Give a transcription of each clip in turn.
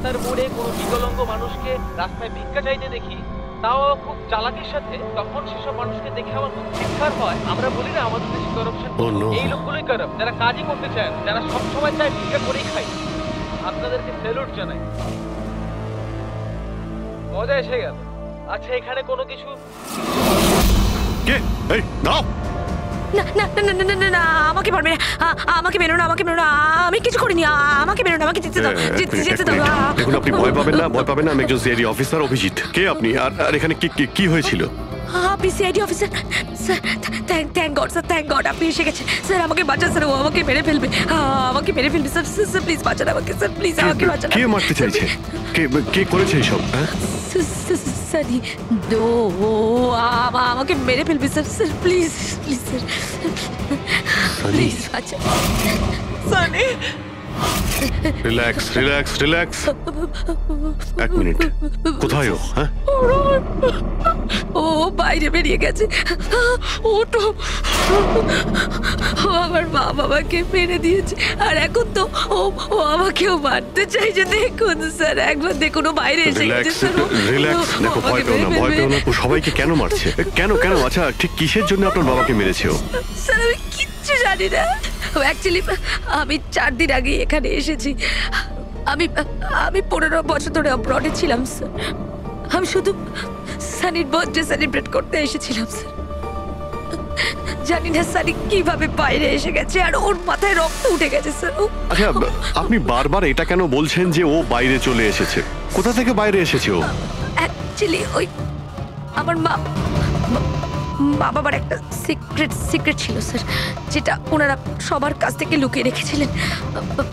রাস্তার মোড়ে কোনো বিকলাঙ্গ মানুষকে রাস্তায় ভিক্ষা চাইতে দেখি, তাও খুব চালাকির সাথে, তখন সেসব মানুষকে দেখে আমার খুব চিৎকার হয়। আমরা বলি না আমাদের দেশে কারাপশন, এই লোকগুলোই কারাপ, যারা কাজই করতে চায়, যারা সবসময় চায় ভিক্ষা করেই খায়। আপনাদেরকে স্যালুট জানাই, মজা এসে গেল। আচ্ছা, এখানে কোনো কিছু কে? এই দাও। না না না না না না, আমাকে পারবে না, আমাকে বেরো না, আমাকে বেরো না, আমি কিছু করিনি, আমাকে বেরো না, আমাকে যেতে দাও, যেতে দাও। দেখুন, আপনি ভয় পাবেন না, ভয় পাবেন না। আমি একজন সিআইডি অফিসার, অভিজিৎ। কে আপনি? আর এখানে কি হয়েছিল? আপনি CID officer? Sir, thank god sir, thank god আপনি এসে গেছেন। স্যার আমাকে বাঁচান স্যার, ও আমাকে মেরে ফেলবে, আমাকে মেরে ফেলবে স্যার। স্যার প্লিজ বাঁচান আমাকে স্যার, প্লিজ আমাকে বাঁচান। কে মারতে চাইছে? কে করেছে এইসব? সানি, আমাকে মেরে ফেলবে sir. Sir please please sir, please বাঁচান। Sunny, relax relax relax. এক মিনিট, কোথায় ও? হ্যাঁ, ও বাইরে বেরিয়ে গেছে। ওটো, ও আমার মা বাবাকে মেরে দিয়েছে, আর এখন তো ও আমাকেও মারতে চাইছে। দেখুন স্যার, একবার দেখুন, ও বাইরে এসে গেছে স্যার। রিল্যাক্স। দেখো, ভয় পেও না, ভয় পেও না। ও সবাইকে কেন মারছে? কেন? আচ্ছা, ঠিক কিসের জন্য আপনার বাবাকে মেরেছে ও? স্যার আমি কিচ্ছু জানি না। অ্যাকচুয়ালি আমি 4 দিন আগে এখানে এসেছি। আমি 15 বছর ধরে অব্রডে ছিলাম স্যার। আমি শুধু সানির বার্থডে সেলিব্রেট করতে এসেছিলাম স্যার। জানি না সানি কিভাবে বাইরে এসে গেছে, আর ওর মাথায় রক্ত উঠে গেছে স্যার। আচ্ছা, আপনি বারবার এটা কেন বলছেন যে ও বাইরে চলে এসেছে? কোথা থেকে বাইরে এসেছে ও? অ্যাকচুয়ালি ওই আমার মা বাবার একটা সিক্রেট ছিল স্যার, যেটা ওনারা সবার কাছ থেকে লুকিয়ে রেখেছিলেন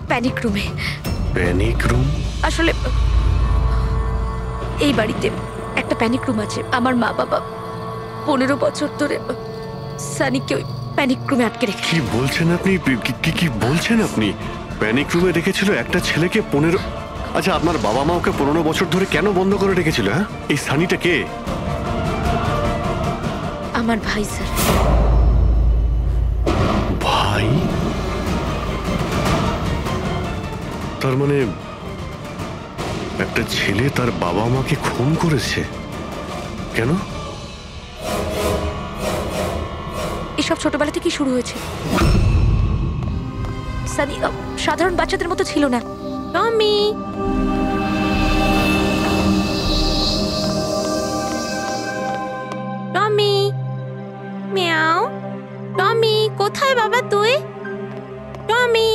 প্যানিক রুমে। Panic room? আসলে এই বাড়িতে একটা প্যানিক রুম আছে। আমার মা বাবা 15 বছর ধরে সানিকে ওই প্যানিক রুমে আটকে রেখে। কি বলছেন আপনি? কি বলছেন আপনি? প্যানিক রুমে রেখেছিল একটা ছেলেকে 15? আচ্ছা, আপনার বাবা মা ওকে 15 বছর ধরে কেন বন্ধ করে রেখেছিল? হ্যাঁ, এই সানিটা কে? আমার ভাই স্যার। ভাই? তার মানে একটা ছেলে তার বাবা মাকে খুন করেছে? কেন? এসব ছোটবেলা থেকেই শুরু হয়েছে। সানি সাধারণ বাচ্চাদের মতো ছিল না। টমি, টমি, মিয়াও। টমি কোথায় বাবা তুই? টমি,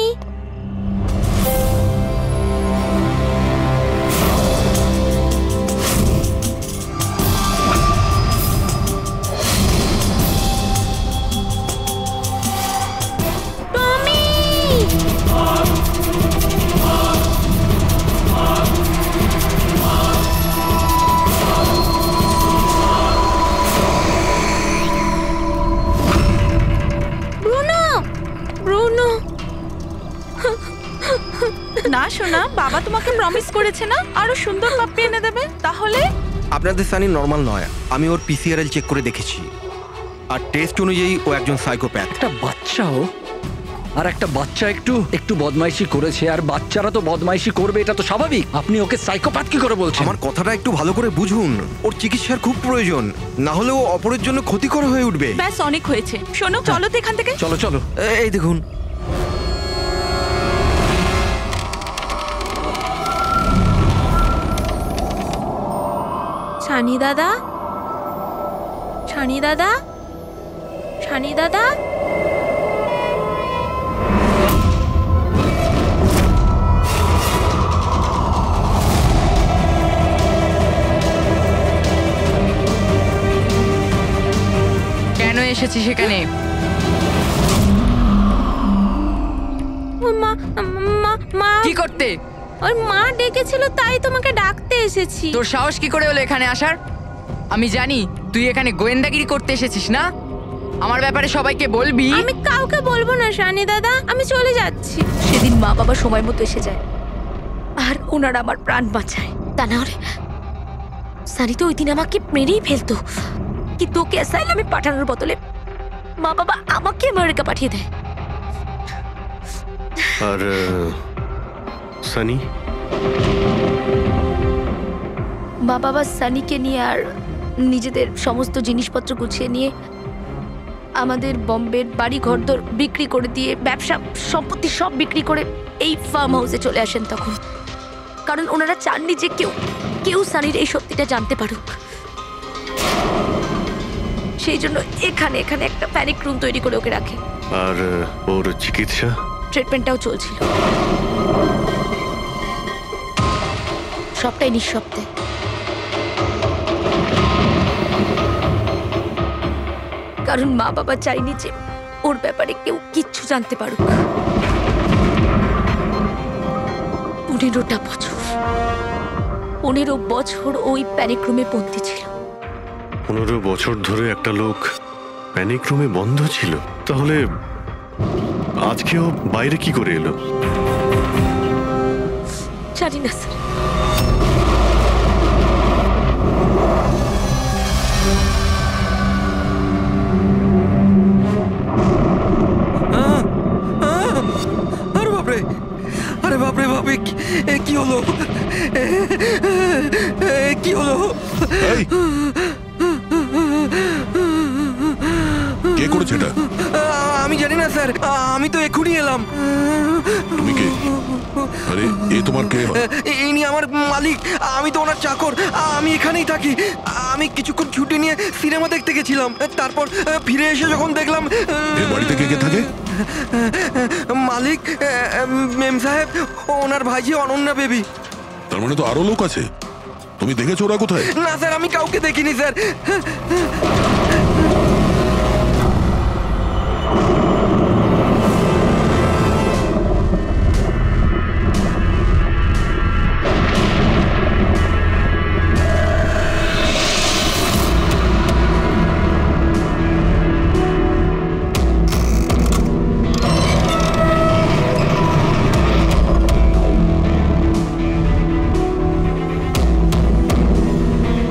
না শোনা, বাবা তোমাকে প্রমিস করেছে না আরো সুন্দর পাপ্পি এনে দেবে। তাহলে আপনাদের সানি নর্মাল নয়। আমি ওর পিসিআরএল চেক করে দেখেছি, আর টেস্ট অনুযায়ী ও একজন সাইকোপ্যাথ। একটা বাচ্চাও, আর একটা বাচ্চা একটু বদমাইশি করেছে, আর বাচ্চারা তো বদমাইশি করবে, এটা তো স্বাভাবিক। আপনি ওকে সাইকোপ্যাথ কি করে বলছেন? আমার কথাটা একটু ভালো করে বুঝুন। ওর চিকিৎসার খুব প্রয়োজন, না হলে ও অপরের জন্য ক্ষতিকর হয়ে উঠবে। ব্যাস, অনেক হয়েছে। শোনো, চলো তো এখান থেকে। চলো চলো। এই দেখুন, ছানি দাদা, ছানি দাদা, ছানি দাদা। কেন এসেছি সেখানে? কি করতে? ওর মা ডেকেছিল, তাই তোমাকে ডাকতে এসেছি। তোর সাহস কি করে হলো এখানে আসার? আমি জানি তুই এখানে গোয়েন্দাগিরি করতে এসেছিস না। আমার ব্যাপারে সবাইকে বলবি। আমি কাউকে বলবো না সানি দাদা, আমি চলে যাচ্ছি। সেদিন মা বাবা সময় মতো এসে যায়, আর ওনারা আমার প্রাণ বাঁচায়। তা না হলে সানি তো ওই দিন আমাকে মেরেই ফেলতো। কিন্তু ওকে অ্যাসাইলামে পাঠানোর বদলে মা বাবা আমাকে আমেরিকা পাঠিয়ে দেয়। আর সানি, মা বাবা সানিকে নিয়ে আর নিজেদের সমস্ত জিনিসপত্র গুছিয়ে নিয়ে আমাদের বম্বের বাড়ি ঘরদোর বিক্রি করে দিয়ে ব্যবসা সম্পত্তি সব বিক্রি করে এই ফার্ম হাউসে চলে আসেন তখন। কারণ ওনারা চাননি যে কেউ সানির এই সত্যিটা জানতে পারুক। সেই জন্য এখানে একটা প্যানিক রুম তৈরি করে ওকে রাখে। আর ওর চিকিৎসা? ট্রিটমেন্টটাও চলছিল, সবটাই নিঃশব্দে। কারণ মা বাবা চাইনি যে ওর ব্যাপারে কেউ কিচ্ছু জানতে পারুক। 15 বছর ওই প্যানিক রুমে বন্দি ছিল। 15 বছর ধরে একটা লোক প্যানিক রুমে বন্ধ ছিল, তাহলে আজকেও বাইরে কি করে এলো? জানি না স্যার। আরে বাপরে বাপরে, কি হলো? কি হলো? কে করেছে এটা? আমি জানি না স্যার, আমি তো এক্ষুনি এলাম। তুমি কে? আরে এ তোমার কে হয়? ইনি আমার মালিক, আমি তো ওনার চাকর। আমি এখানেই থাকি। আমি কিছুক্ষণ ছুটি নিয়ে সিনেমা দেখতে গেছিলাম, তারপর ফিরে এসে যখন দেখলাম এর বাড়িতে কে কে থাকে? মালিক, মেম সাহেব, ওনার ভাইজি অনন্যা বেবি। তার মানে তো আরো লোক আছে। তুমি দেখেছো ওরা কোথায়? না স্যার, আমি কাউকে দেখিনি স্যার।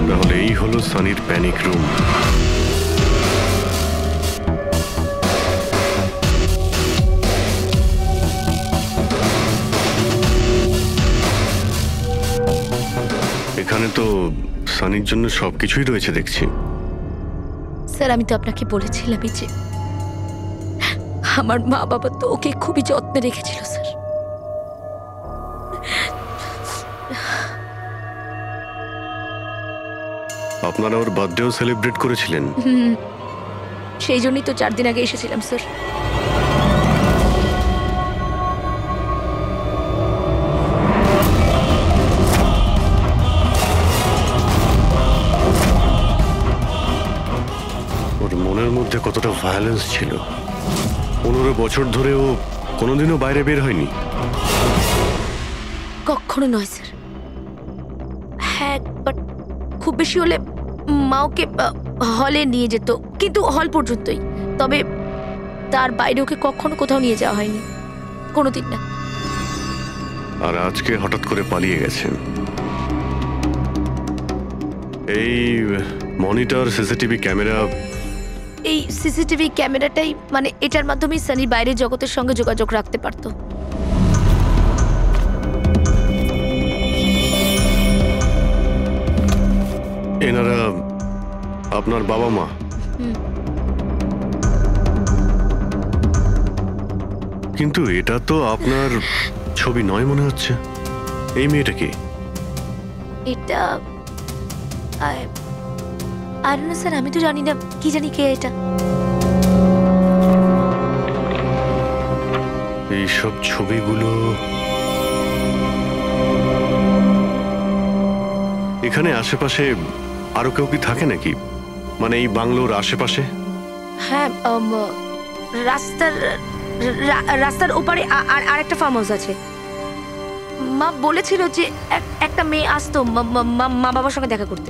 তাহলে এই হলো সানির প্যানিক রুম। এখানে তো সানির জন্য সবকিছুই রয়েছে দেখছি। স্যার, আমি তো আপনাকে বলেছিলামই যে আমার মা বাবা তো ওকে খুবই যত্নে রেখেছিল স্যার। আপনারা ওর বার্থডেও সেলিব্রেট করেছিলেন? সেই জন্যই তো 4 দিন আগে এসেছিলাম স্যার। ওর মনের মধ্যে কতটা ভায়োলেন্স ছিল। 15 বছর ধরে ও কোনোদিনও বাইরে বের হয়নি। কখনো নয় স্যার। হ্যাঁ, বাট খুব বেশি হলে মা ওকে হলে নিয়ে যেত, কিন্তু হল পর্যন্তই। তবে তার বাইরে ওকে কখনো কোথাও নিয়ে যাওয়া হয়নি, কোনোদিন না। আর আজকে হঠাৎ করে পালিয়ে গেছেন। এই মনিটর, সিসিটিভি ক্যামেরা, এই সিসিটিভি ক্যামেরাটাই মানে এটার মাধ্যমেই সানি বাইরের জগতের সঙ্গে যোগাযোগ রাখতে পারতো। এনারা আপনার বাবা মা? কিন্তু এটা তো আপনার ছবি নয় মনে হচ্ছে। এই মেয়েটা কি? এটা আর না স্যার, আমি তো জানি না, কি জানি কে এটা। এইসব ছবিগুলো এখানে আশেপাশে আরো কেউ কি থাকে নাকি? মানে এই বাংলোর আশেপাশে? হ্যাঁ, রাস্তার ওপারে আর একটা ফার্ম হাউস আছে। মা বলেছিল যে একটা মেয়ে আসতো মা বাবার সঙ্গে দেখা করতে।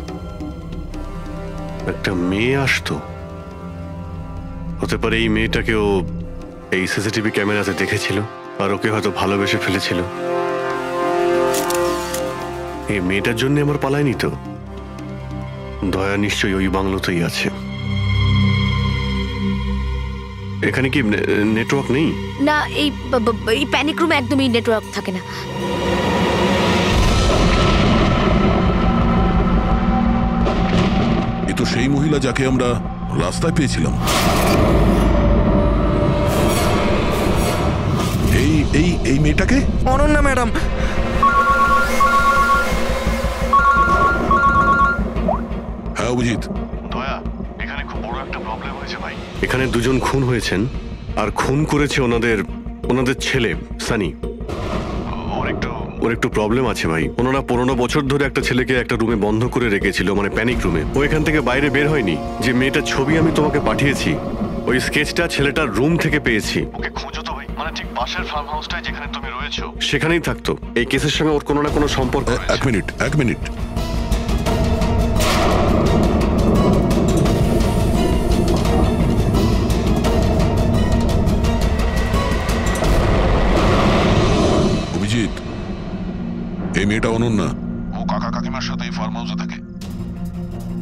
একটা মেয়ে আসতো? হতে পারে এই মেয়েটাকেও এই সিসিটিভি ক্যামেরাতে দেখেছিল আর ওকে হয়তো ভালোবেসে ফেলেছিল। এই মেয়েটার জন্য আমার পালায়নি তো। দয়া নিশ্চয়ই ওই বাংলোতেই আছে। এখানে কি নেটওয়ার্ক নেই? না, এই প্যানিক রুমে একদমই নেটওয়ার্ক থাকে না। তো সেই মহিলা যাকে আমরা রাস্তায় পেয়েছিলাম। এই এই এই মেয়েটাকে? অনন্যা ম্যাডাম। হ্যাঁ অভিজিৎ। দয়া, এখানে খুব বড় একটা প্রবলেম হয়েছে ভাই। এখানে দুজন খুন হয়েছেন, আর খুন করেছে ওনাদের ছেলে সানি। ওর একটু প্রবলেম আছে ভাই। ওনারা 15 বছর ধরে একটা ছেলেকে একটা রুমে বন্ধ করে রেখেছিল, মানে প্যানিক রুমে। ও এখান থেকে বাইরে বের হয়নি। যে মেয়েটার ছবি আমি তোমাকে পাঠিয়েছি, ওই স্কেচটা ছেলেটার রুম থেকে পেয়েছি। ওকে খোঁজো তো ভাই, মানে ঠিক পাশের ফার্ম হাউসটায় যেখানে তুমি রয়েছো সেখানেই থাকতো। এই কেসের সঙ্গে ওর কোনো না কোনো সম্পর্ক রয়েছে। এক মিনিট। অভিজিৎ, এই মেয়েটা অনন্যা। ও কাকা কাকিমার সাথে এই ফার্ম হাউসে থাকে।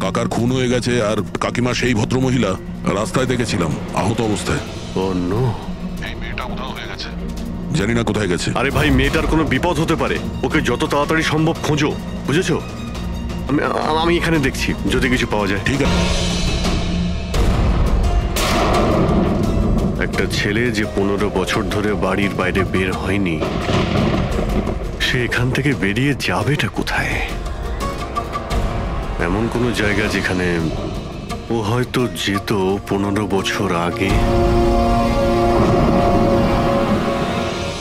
কাকার খুন হয়ে গেছে, আর কাকিমা সেই ভদ্রমহিলা রাস্তায় দেখেছিলাম আহত অবস্থায়। ও নো। এই মেয়েটা উধাও হয়ে গেছে, জানি না কোথায় গেছে। আরে ভাই, মেয়েটার কোনো বিপদ হতে পারে। ওকে যত তাড়াতাড়ি সম্ভব খোঁজো, বুঝেছো? আমি এখানে দেখছি যদি কিছু পাওয়া যায়। ঠিক আছে। একটা ছেলে যে 15 বছর ধরে বাড়ির বাইরে বের হয়নি, সে এখান থেকে বেরিয়ে যাবেটা কোথায়? এমন কোনো জায়গা যেখানে ও হয়তো যেত 15 বছর আগে।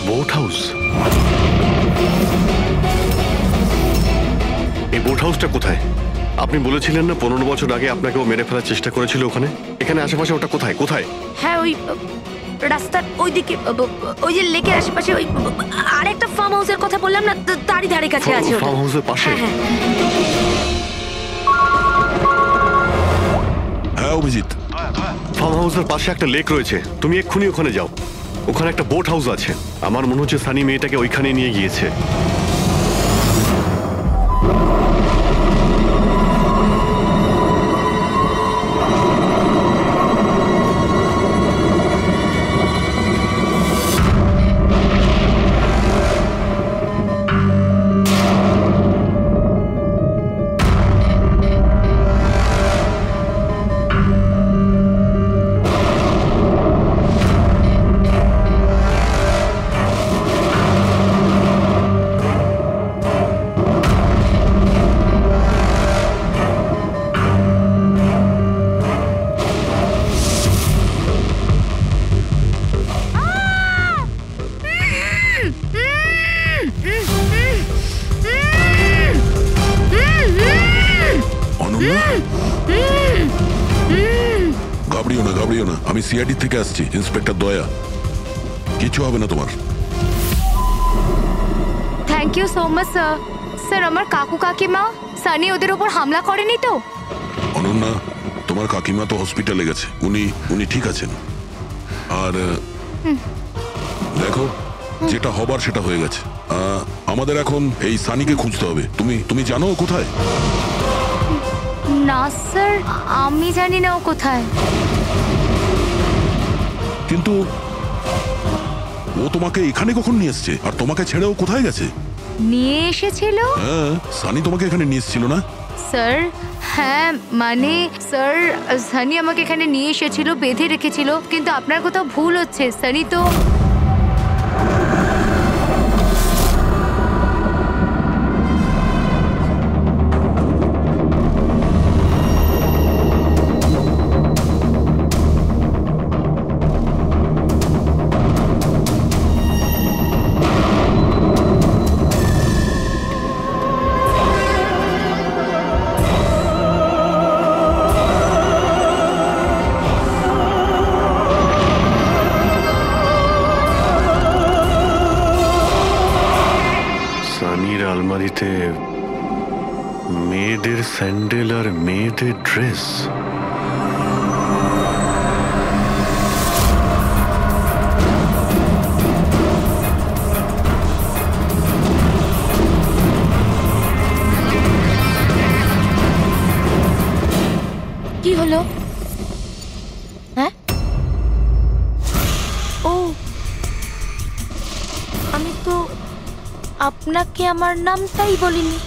Boat house. এই বোট হাউসটা কোথায়? আপনি বলেছিলেন না 15 বছর আগে আপনাকে ও মেরে ফেলার চেষ্টা করেছিল ওখানে। এখানে আশেপাশে ওটা কোথায়? হ্যাঁ, ওই রাস্তার ওইদিকে, ওই যে লেকের আশেপাশে, ওই আরেকটা ফার্ম হাউসের কথা বললাম না, তারই ধারে কাছে আছে। ফার্ম হাউসের পাশে? হ্যাঁ। হ্যাঁ অভিজিৎ, ফার্ম হাউসের পাশে একটা লেক রয়েছে। তুমি এক্ষুনি ওখানে যাও। ওখানে একটা বোট হাউস আছে। আমার মনে হচ্ছে সানি মেয়েটাকে ওইখানে নিয়ে গিয়েছে। ঘাবড়িও না, আমি সিআইডি থেকে আসছি, ইন্সপেক্টর দয়া। কিছু হবে না তোমার। Thank you so much sir. Sir, আমার কাকু কাকিমা সানি ওদের উপর হামলা করেনি তো? অনন্যা, তোমার কাকিমা তো হসপিটালে গেছে, উনি ঠিক আছেন। আর দেখো, যেটা হবার সেটা হয়ে গেছে। আমাদের এখন এই সানিকে খুঁজতে হবে। তুমি জানো ও কোথায়? না স্যার, আমি জানি না ও কোথায়। কিন্তু ও তোমাকে এখানে কখন নিয়ে এসছে? আর তোমাকে ছেড়ে ও কোথায় গেছে? নিয়ে এসেছিল? হ্যাঁ, সানি তোমাকে এখানে নিয়ে এসেছিল না? স্যার, হ্যাঁ মানে স্যার, সানি আমাকে এখানে নিয়ে এসেছিল, বেঁধে রেখেছিল। কিন্তু আপনার কোথাও ভুল হচ্ছে। সানি তো আলমারিতে মেয়েদের স্যান্ডেল আর মেয়েদের ড্রেস। কি হলো? হ্যাঁ, ও, আমি তো আপনাকে আমার নামটাই বলিনি।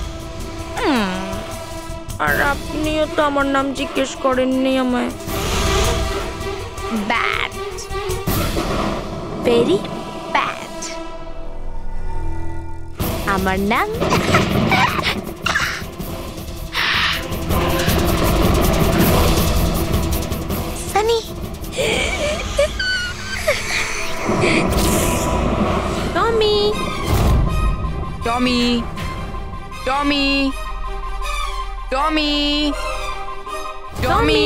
আর আপনিও তো আমার নাম জিজ্ঞেস করেননি আমায়। Bad, very bad. আমার নাম সানি। টমি, টমি, টমি, টমি, টমি।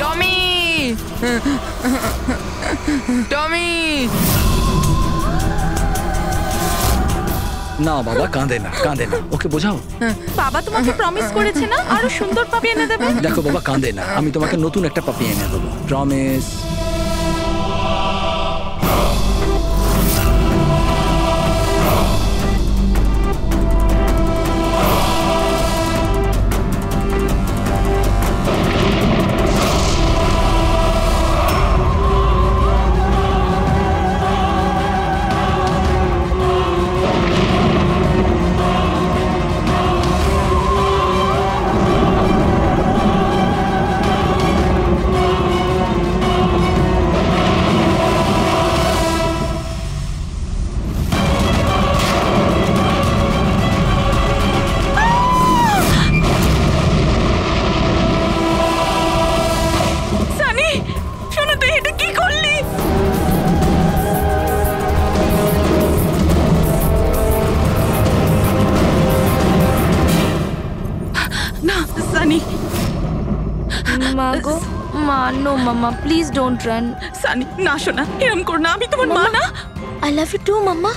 টমি, টমি। না বাবা, কাঁদে না, কাঁদে না, ওকে বোঝাও। বাবা তোমাকে প্রমিস করেছে না আরো সুন্দর পাপি এনে দেবে। দেখো বাবা, কাঁদে না, আমি তোমাকে নতুন একটা পাপি এনে দেবো, প্রমিস। মা গো, মা, নো মামা, প্লিজ ডোন্ট রান। সানি, না শোনা, এরম কর না, আমি তোমার মা না। আই লাভ ইউ টু মামা,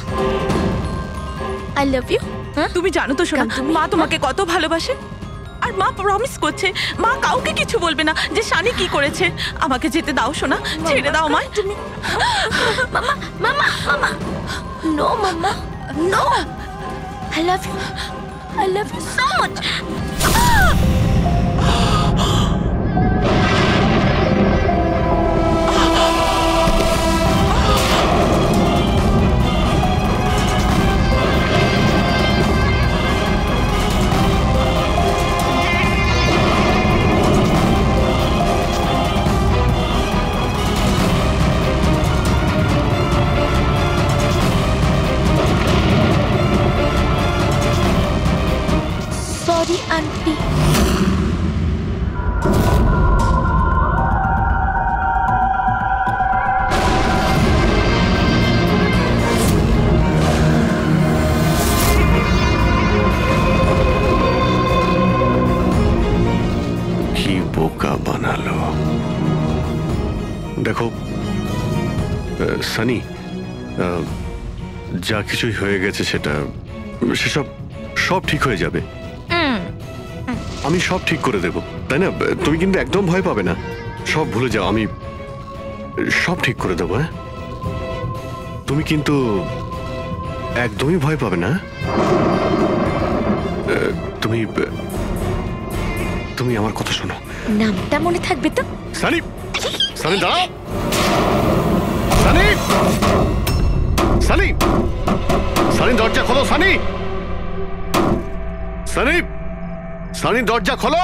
আই লাভ ইউ। তুমি জানো তো শোনা, মা তোমাকে কত ভালোবাসে। আর মা প্রমিস করছে মা কাউকে কিছু বলবে না যে সানি কি করেছে। আমাকে যেতে দাও শোনা, ছেড়ে দাও আমায়। তুমি মামা, মামা, মামা, নো মামা, no, I love you, I love you so much. Sorry, auntie. কি বোকা বানালো। দেখো সানি, যা কিছুই হয়ে গেছে সেসব সব ঠিক হয়ে যাবে। আমি সব ঠিক করে দেব, তাই না? তুমি কিন্তু একদম ভয় পাবে না, সব ভুলে যাও, আমি সব ঠিক করে দেবো। হ্যাঁ, তুমি কিন্তু একদমই ভয় পাবে না। তুমি তুমি আমার কথা শোনো। নামটা মনে থাকবে তো? সানি, সানি দাঁড়াও। সানি, সানি, সানি দরজা খোলো। সানি, সানি, সানি দরজা খোলো।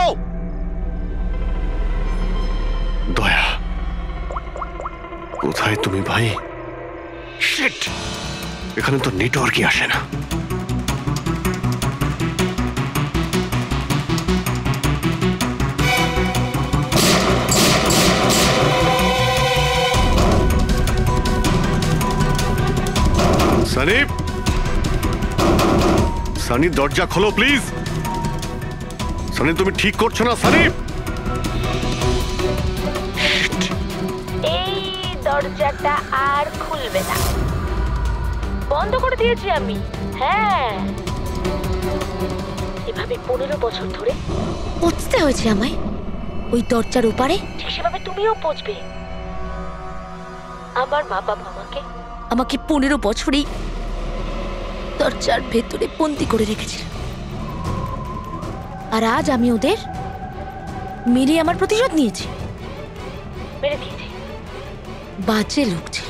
দয়া, কোথায় তুমি ভাই? শিট, এখানে তো নেটওয়ার্কই আসে না। সানি, সানি দরজা খোলো প্লিজ। সানি, তুমি ঠিক করছো না সানি। এই দরজাটা আর খুলবে না, বন্ধ করে দিয়েছি আমি। হ্যাঁ, এভাবে 15 বছর ধরে পৌঁছতে হয়েছে আমায় ওই দরজার ওপারে। ঠিক সেভাবে তুমিও পৌঁছবে। আমার মা বাবা আমাকে 15 বছরই দরজার ভেতরে বন্দি করে রেখেছিল, আর আজ আমি ওদের মেরে আমার প্রতিশোধ নিয়েছি, মেরে দিয়েছি। বাজে লোক ছিল।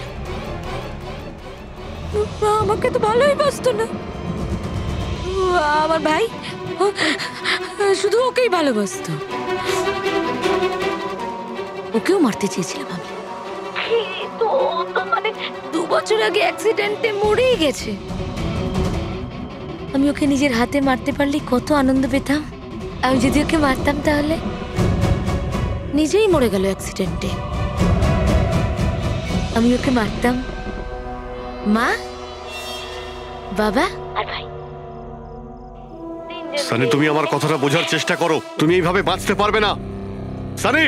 আমাকে তো ভালোই বাসতো না। আমার ভাই শুধু ওকেই ভালোবাসতো। ওকেও মারতে চেয়েছিলাম আমি, কিন্তু ও তো মানে 2 বছর আগে অ্যাক্সিডেন্টে মরেই গেছে। আমি ওকে নিজের হাতে মারতে পারলে কত আনন্দ পেতাম। আমি যদি ওকে মারতাম তাহলে নিজেই মরে গেল অ্যাক্সিডেন্টে। আমি ওকে মারতাম, মা, বাবা আর ভাই। সানি, তুমি আমার কথাটা বোঝার চেষ্টা করো। তুমি এইভাবে বাঁচতে পারবে না সানি।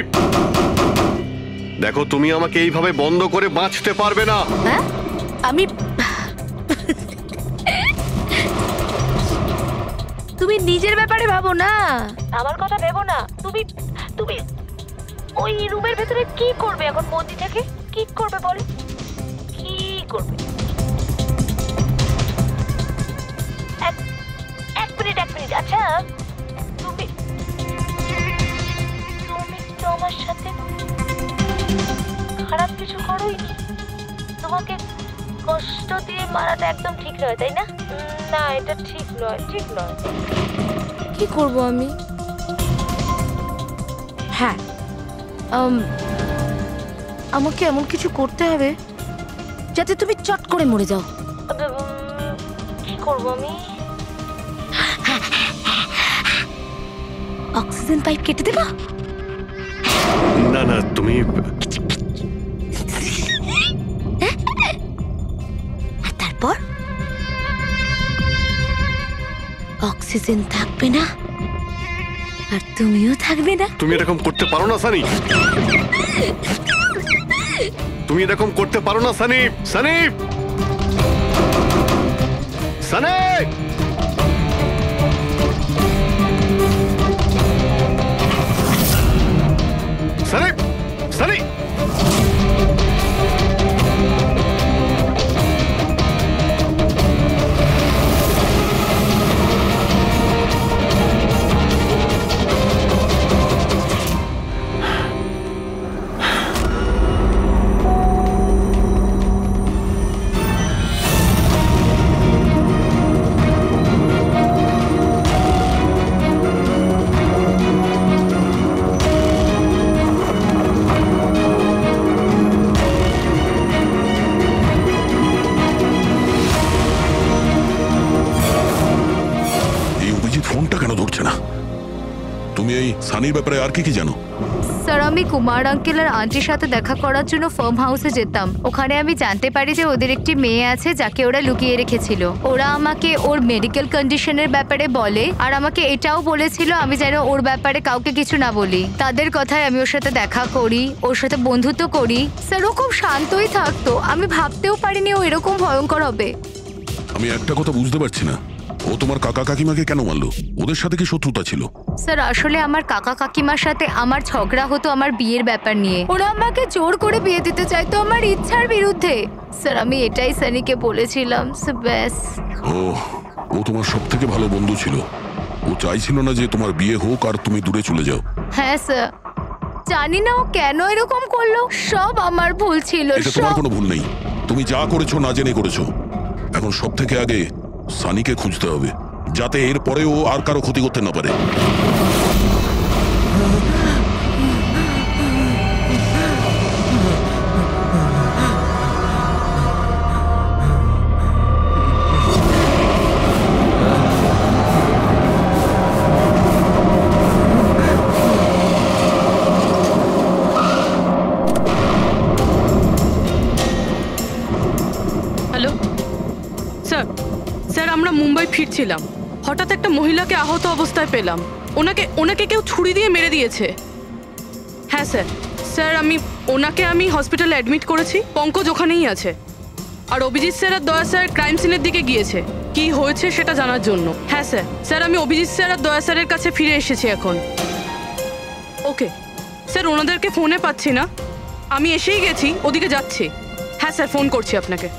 দেখো, তুমি আমাকে এইভাবে বন্ধ করে বাঁচতে পারবে না। হ্যাঁ, আমি তুমি নিজের ব্যাপারে ভাবো না, আমার কথা ভেবো না। তুমি তুমি ওই রুমের ভেতরে কি করবে এখন বন্দি থেকে? কি করবে বলো, কি করবে? এক মিনিট। আচ্ছা, তুমি তো আমার সাথে খারাপ কিছু করোইনি। তোমাকে কষ্ট দিয়ে মারাটা একদম ঠিক নয়, তাই না? না, এটা ঠিক নয়। কি করব আমি? হ্যাঁ, আমাকে এমন কিছু করতে হবে যাতে তুমি চট করে মরে যাও। কি করব আমি? অক্সিজেন পাইপ কেটে দেব? না না, তুমি আর তারপর অক্সিজেন থাকবে না আর তুমিও থাকবে না। তুমি এরকম করতে পারো না সানি। তুমি এরকম করতে পারো না সানি। সানি, সানি, সানি, সানি। ফোনটা কেন ধরছে না? তুমি এই সানির ব্যাপারে আর কি কি জানো? স্যার, আমি কুমার আঙ্কেল আর আন্টির সাথে দেখা করার জন্য ফার্ম হাউসে যেতাম। ওখানে আমি জানতে পারি যে ওদের একটি মেয়ে আছে যাকে ওরা লুকিয়ে রেখেছিল। ওরা আমাকে ওর মেডিকেল কন্ডিশনের ব্যাপারে বলে আর আমাকে এটাও বলেছিল আমি যেন ওর ব্যাপারে কাউকে কিছু না বলি। তাদের কথায় আমি ওর সাথে দেখা করি, ওর সাথে বন্ধুত্ব করি। স্যার, ও খুব শান্তই থাকতো। আমি ভাবতেও পারিনি ও এরকম ভয়ঙ্কর হবে। আমি একটা কথা বুঝতে পারছি না, ও তোমার কাকা কাকিমাকে কেন মারলো? ওদের সাথে কি শত্রুতা ছিল? স্যার, আসলে আমার কাকা কাকিমার সাথে আমার ঝগড়া হতো আমার বিয়ের ব্যাপার নিয়ে। ওরা আমাকে জোর করে বিয়ে দিতে চাইতো আমার ইচ্ছার বিরুদ্ধে। স্যার, আমি এটাই সানিকে বলেছিলাম। ব্যাস। ও তোমার সব থেকে ভালো বন্ধু ছিল। ও চাইছিল না যে তোমার বিয়ে হোক আর তুমি দূরে চলে যাও। হ্যাঁ স্যার, জানি না ও কেন এরকম করলো। সব আমার ভুল ছিল। এটা তোমার কোনো ভুল নেই। তুমি যা করেছো না জেনে করেছো। এখন সব থেকে আগে সানিকে খুঁজতে হবে, যাতে এর পরে ও আর কারো ক্ষতি করতে না পারে। Hello sir. স্যার, আমরা মুম্বাই ফিরছিলাম, হঠাৎ একটা মহিলাকে আহত অবস্থায় পেলাম। ওনাকে কেউ ছুরি দিয়ে মেরে দিয়েছে। হ্যাঁ স্যার। স্যার, ওনাকে হসপিটালে অ্যাডমিট করেছি। পঙ্কজ ওখানেই আছে। আর অভিজিৎ স্যার আর দয়া স্যার ক্রাইম সিনের দিকে গিয়েছে কি হয়েছে সেটা জানার জন্য। হ্যাঁ স্যার। স্যার, আমি অভিজিৎ স্যার আর দয়া স্যারের কাছে ফিরে এসেছি এখন। ওকে স্যার, ওনাদেরকে ফোনে পাচ্ছি না। আমি এসেই গেছি, ওদিকে যাচ্ছি। হ্যাঁ স্যার, ফোন করছি আপনাকে।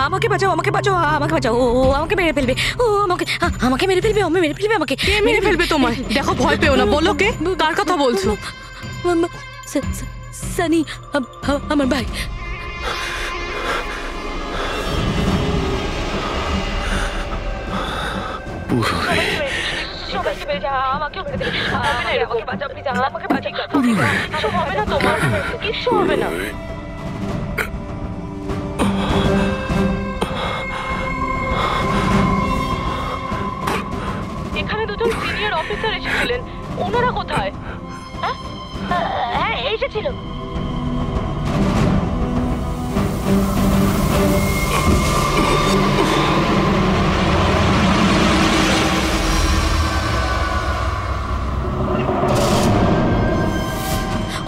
আমাকে বাঁচাও, আমাকে বাঁচাও, আমাকে বাঁচাও। ও আমাকে মেরে ফেলবে, ও আমাকে মেরে ফেলবে, মেরে ফেলবে আমাকে। কে মেরে ফেলবে তোমায়? দেখো, ভয় পেও না। বলো কে, কার কথা বলছো? সানি, আমার ভাই। এখানে দুজন সিনিয়র অফিসার এসেছিলেন, ওনারা কোথায়? হ্যাঁ, এসেছিল।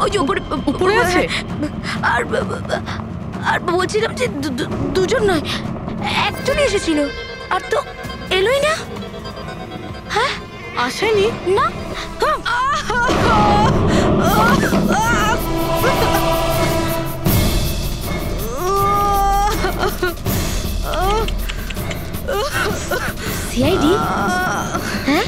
ওই যে উপরে আছে। আর বলছিলাম যে দুজন নয়, একজনই এসেছিল, আর তো এলোই না। হ্যাঁ, আসেনি না। সিআইডি? হ্যাঁ,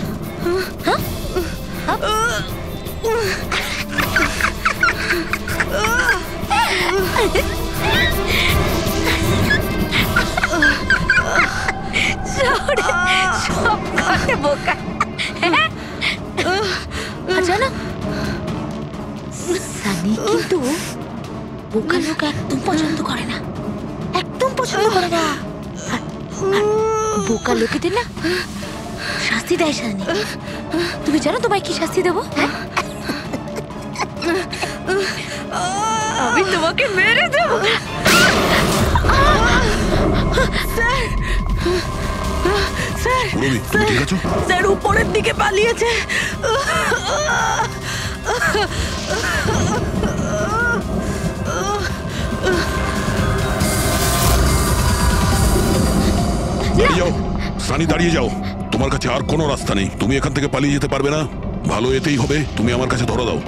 সব কথা বোকা। জানো, সানি কিন্তু বোকা লোক একদম পছন্দ করে না, একদম পছন্দ করে না। আর বোকা লোকেদের না শাস্তি দেয় সানি। তুমি জানো তোমায় কি শাস্তি দেবো? আমি তোমাকে মেরে দেবো। স্যার উপরের দিকে পালিয়েছে। দাঁড়িয়ে যাও সানি, দাঁড়িয়ে যাও। তোমার কাছে আর কোনো রাস্তা নেই, তুমি এখান থেকে পালিয়ে যেতে পারবে না। ভালো এতেই হবে, তুমি আমার কাছে ধরা দাও।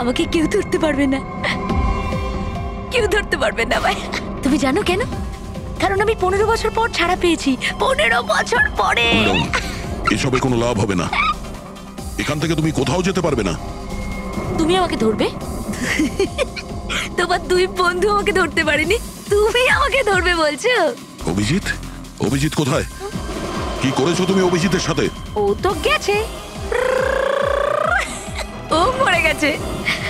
আমাকে কেউ ধরতে পারবে না, কেউ ধরতে পারবে না ভাই। তুমি জানো কেন? কারণ আমি 15 বছর পর ছাড়া পেয়েছি। 15 বছর পরে। এসবে কোনো লাভ হবে না, এখান থেকে তুমি কোথাও যেতে পারবে না। তুমি আমাকে ধরবে? তোমার দুই বন্ধু আমাকে ধরতে পারেনি, তুমি আমাকে ধরবে বলছো? অভিজিৎ? অভিজিৎ কোথায়? কি করেছো তুমি অভিজিতের সাথে? ও তো গেছে, ও মরে গেছে।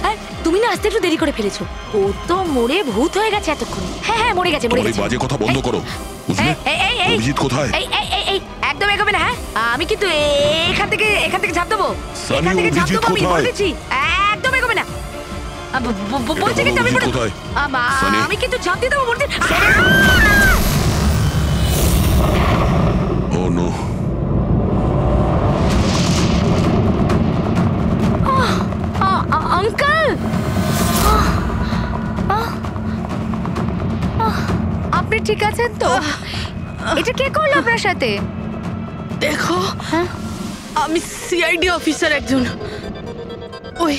আর তুমি না আসতে একটু দেরি করে ফেলেছো। ও তো মরে ভূত হয়ে গেছে এতক্ষণ। হ্যাঁ, মরে গেছে, মরে গেছে। বাজে কথা বন্ধ করো, বুঝলে? অভিজিৎ কোথায়? এই একদম এগোবে না। হ্যাঁ, আমি কিন্তু এখান থেকে ঝাঁপ দেবো, সানি, এখান থেকে ঝাঁপ অভিজিৎ দেবো, আমি কোথায়? বলেছি। একদম এগোবে না, বলছি কিন্তু আমি অভিজিৎ কোথায়? সানি। আমি কিন্তু ঝাঁপ দিয়ে দেবো বলছি। ও নো। আঙ্কেল, আপনি ঠিক আছেন তো? এটা কে করলো আপনার সাথে? দেখো, আমি সিআইডি অফিসার একজন। ওই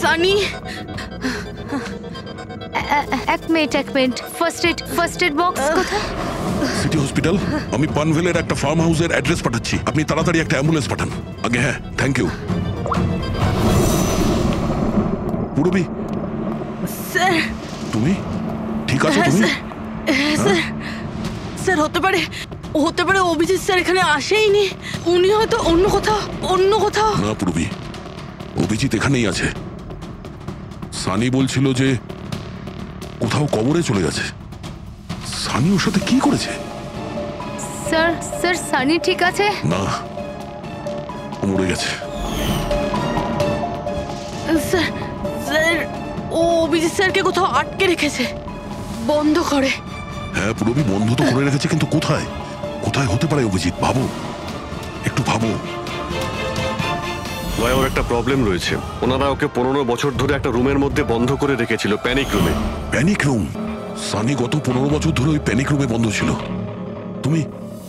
সানি। এক মিনিট। ফার্স্ট এড বক্স কোথায়? City hospital. আমি পানভেলের একটা ফার্ম হাউসের অ্যাড্রেস পাঠাচ্ছি, আপনি তাড়াতাড়ি একটা অ্যাম্বুলেন্স পাঠান আগে। হ্যাঁ, থ্যাংক ইউ। পুরবি, স্যার তুমি ঠিক আছো? তুমি? স্যার, হতে পারে অভিজিৎ স্যার এখানে আসেইনি। উনি হয়তো অন্য কোথাও। না পুরবি, অভিজিৎ এখানেই আছে। সানি বলছিল যে কোথাও কবরে চলে গেছে। সানি ওর সাথে কি করেছে? স্যার সানি ঠিক আছে? না, ও মরে গেছে। স্যার, ও অভিজিৎ স্যারকে কোথাও আটকে রেখেছে, বন্ধ করে। হ্যাঁ পুরবি, বন্ধ তো করে রেখেছে, কিন্তু কোথায়? কোথায় হতে পারে অভিজিৎ? ভাবো, একটু ভাবো। ভাই ওর একটা প্রবলেম রয়েছে। ওনারা ওকে 15 বছর ধরে একটা রুমের মধ্যে বন্ধ করে রেখেছিল, প্যানিক রুমে। Panic room? সানি গত 15 বছর ধরে ওই প্যানিক রুমে বন্ধ ছিল।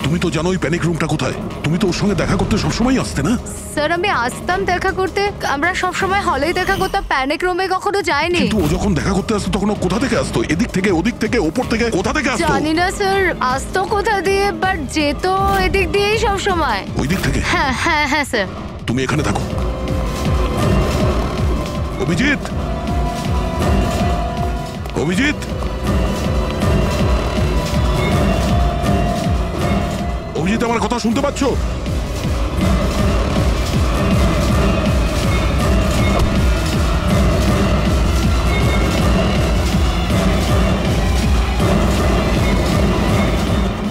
তুমি তো জানো ওই প্যানিক রুমটা কোথায়। তুমি তো ওর সঙ্গে দেখা করতে সবসময় আসতে না? স্যার আমি আসতাম দেখা করতে, আমরা সব সময় হলেই দেখা করতাম, প্যানিক রুমে কখনো যাইনি। কিন্তু ও যখন দেখা করতে আসতো তখন ও কোথা থেকে আসতো? এদিক থেকে, ওদিক থেকে, ওপর থেকে, কোথা থেকে আসতো? জানি না স্যার, আসতো কোথা দিয়ে, বাট যেত এদিক দিয়েই সব সময়। ওই দিক থেকে? হ্যাঁ হ্যাঁ হ্যাঁ স্যার। তুমি এখানে থাকো। অভিজিৎ, অভিজিৎ, অভিজিৎ, আমার কথা শুনতে পাচ্ছ?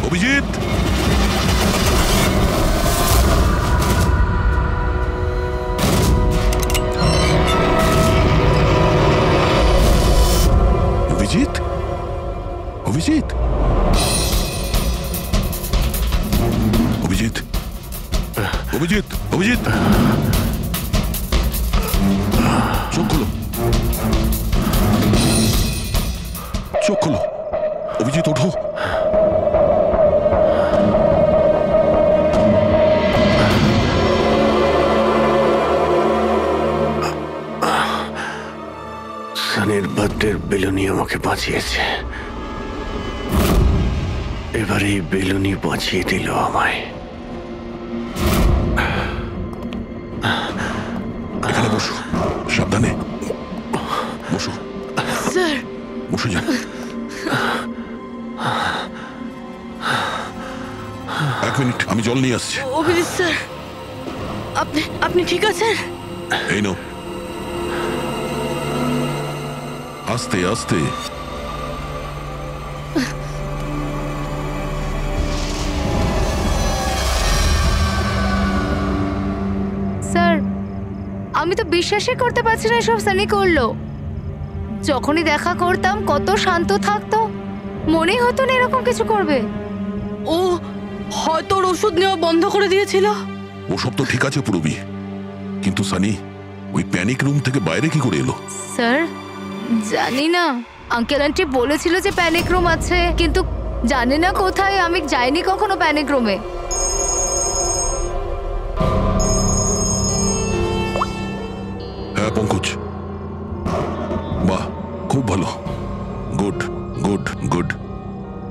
অভিজিৎ, অভিজিৎ, অভিজিৎ, অভিজিৎ, অভিজিৎ, অভিজিৎ, চোখ খোলো, চোখ খোলো। অভিজিৎ ওঠো। সানির বার্থডের বেলুনি আমাকে বাঁচিয়েছে, এবার এই বেলুনি বাঁচিয়ে দিল আমায়। এখানে বসো, সাবধানে বসো। স্যার বসে যাও। এক মিনিট, আমি জল নিয়ে আসছি। অভিজিৎ স্যার, আপনি ঠিক আছেন? এই নাও। আস্তে আস্তে। স্যার আমি তো বিশ্বাসই করতে পারছি না সব সানি করলো। যখনই দেখা করতাম কত শান্ত থাকতো, মনেই হতো না এরকম কিছু করবে। ও হয়তো ওর ওষুধ নেওয়া বন্ধ করে দিয়েছিল। ওসব তো ঠিক আছে পুরবি, কিন্তু সানি ওই প্যানিক রুম থেকে বাইরে কি করে এলো? স্যার জানি না, আঙ্কেল আন্টি বলেছিল যে প্যানিক রুম আছে, কিন্তু জানি না কোথায়, আমি যাইনি কখনো প্যানিক রুমে। হ্যাঁ পঙ্কজ, বাহ খুব ভালো, গুড গুড গুড।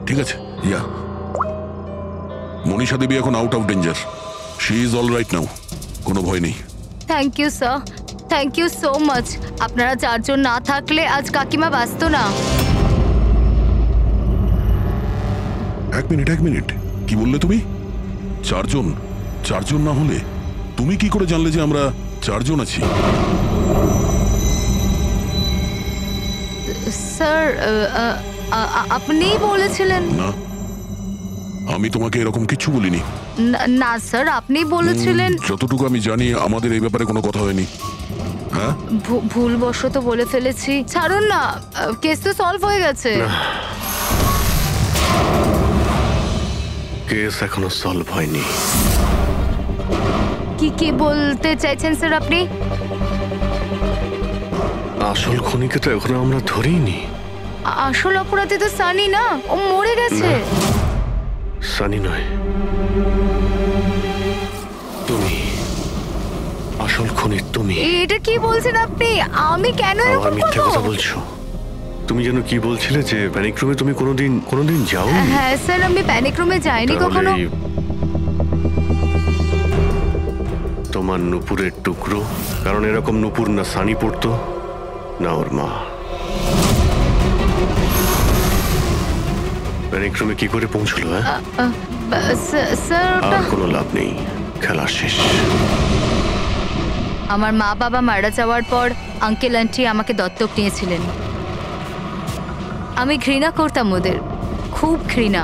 ঠিক আছে, ইয়া মনীষা দেবী এখন out of danger, she is all right now, কোনো ভয় নেই। Thank you sir, thank you so much. আপনারা চারজন না থাকলে আজ কাকিমা বাঁচতো না। এক মিনিট, কি বললে তুমি? চারজন? চারজন না হলে তুমি কি করে জানলে যে আমরা চারজন আছি? স্যার আপনিই বলেছিলেন। না, আমি তোমাকে এরকম কিছু বলিনি। না স্যার, আপনি বলেছিলেন। যতটুকু আমি জানি আমাদের এই ব্যাপারে কোনো কথা হয়নি। হ্যাঁ, ভুলবশত বলে ফেলেছি, ছাড়ুন না, কেস তো সলভ হয়ে গেছে। কেস এখনো সলভ হয়নি। কি বলতে চাইছেন স্যার আপনি? আসল খুনিকে তো এখনো আমরা ধরিনি। আসল অপরাধী তো সানি না, ও মরে গেছে। সানি নয়, তুমি আসল খুনি। তুমি এটা কি বলছেন আপনি? আমি কেন আবার এরকম মিথ্যে করব? কথা বলছো। তুমি যেন কি বলছিলে যে প্যানিক রুমে তুমি কোনোদিন যাও? হ্যাঁ স্যার, আমি প্যানিক রুমে যাইনি কখনো। তোমার নুপুরের টুকরো, কারণ এরকম নুপুর না সানি পড়তো না ওর মা। প্যানিক রুমে কি করে পৌঁছলো? স্যার আর কোনো লাভ নেই, খেলা শেষ। আমার মা বাবা মারা যাওয়ার পর আঙ্কেল আন্টি আমাকে দত্তক নিয়েছিলেন। আমি ঘৃণা করতাম ওদের, খুব ঘৃণা।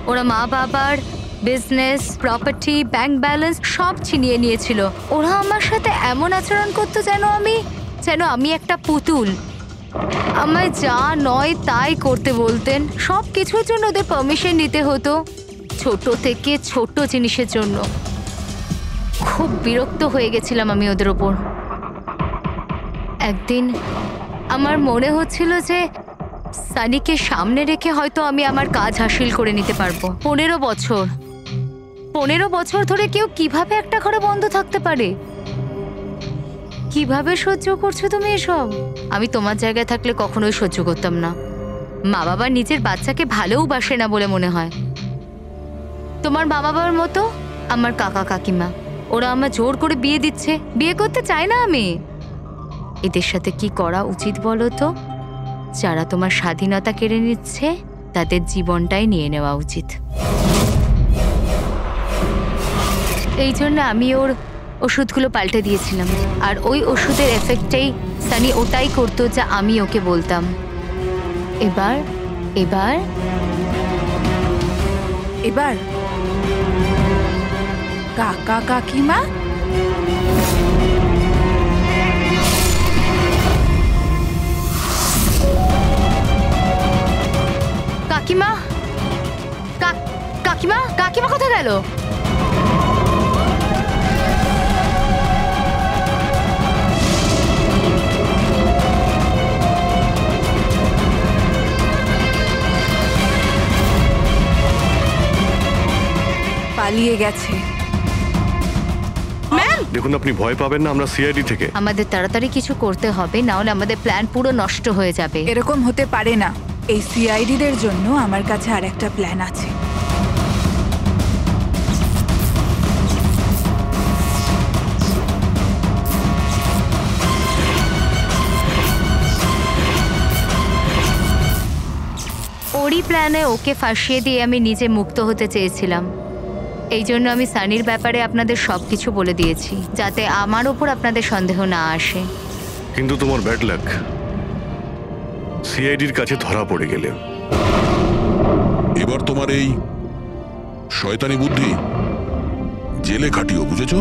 ওরা মা বাবার বিজনেস, প্রপার্টি, ব্যাংক ব্যালেন্স সব ছিনিয়ে নিয়েছিল। ওরা আমার সাথে এমন আচরণ করতো যেন আমি একটা পুতুল। আমায় যা নয় তাই করতে বলতেন। সব কিছুর জন্য ওদের পারমিশন নিতে হতো, ছোট থেকে ছোট জিনিসের জন্য। খুব বিরক্ত হয়ে গেছিলাম আমি ওদের ওপর। একদিন আমার মনে হচ্ছিল যে সানিকে সামনে রেখে হয়তো আমি আমার কাজ হাসিল করে নিতে পারবো। 15 বছর ধরে কেউ কিভাবে একটা ঘরে বন্ধ থাকতে পারে? কিভাবে সহ্য করছো তুমি এসব? আমি তোমার জায়গায় থাকলে কখনোই সহ্য করতাম না। মা বাবা নিজের বাচ্চাকে ভালোবাসে না বলে মনে হয়। তোমার মা বাবার মতো আমার কাকা কাকিমা, ওরা আমার জোর করে বিয়ে দিচ্ছে। বিয়ে করতে চাই না আমি। এদের সাথে কি করা উচিত বলো তো? যারা তোমার স্বাধীনতা কেড়ে নিচ্ছে তাদের জীবনটাই নিয়ে নেওয়া উচিত। এই জন্য আমি ওর ওষুধগুলো পাল্টে দিয়েছিলাম, আর ওই ওষুধের এফেক্টেই সানি ওটাই করতো যা আমি ওকে বলতাম। এবার এবার এবার কাকা কাকিমা কাকিমা কাকিমা কাকিমা কোথায় গেল? পালিয়ে গেছে। দেখুন, আপনি ভয় পাবেন না, আমরা সিআইডি থেকে। আমাদের তাড়াতাড়ি কিছু করতে হবে, না হলে আমাদের প্ল্যান পুরো নষ্ট হয়ে যাবে। এরকম হতে পারে না। এই সিআইডিদের জন্য আমার কাছে আর একটা প্ল্যান আছে। ওরই প্ল্যানে ওকে ফাঁসিয়ে দিয়ে আমি নিজে মুক্ত হতে চেয়েছিলাম। এই জন্য আমি সানির ব্যাপারে আপনাদের সবকিছু বলে দিয়েছি, যাতে আমার ওপর আপনাদের সন্দেহ না আসে। কিন্তু তোমার ব্যাড লাক, সিআইডির কাছে ধরা পড়ে গেলে। এবার তোমার এই শয়তানি বুদ্ধি জেলে খাটিও, বুঝেছো?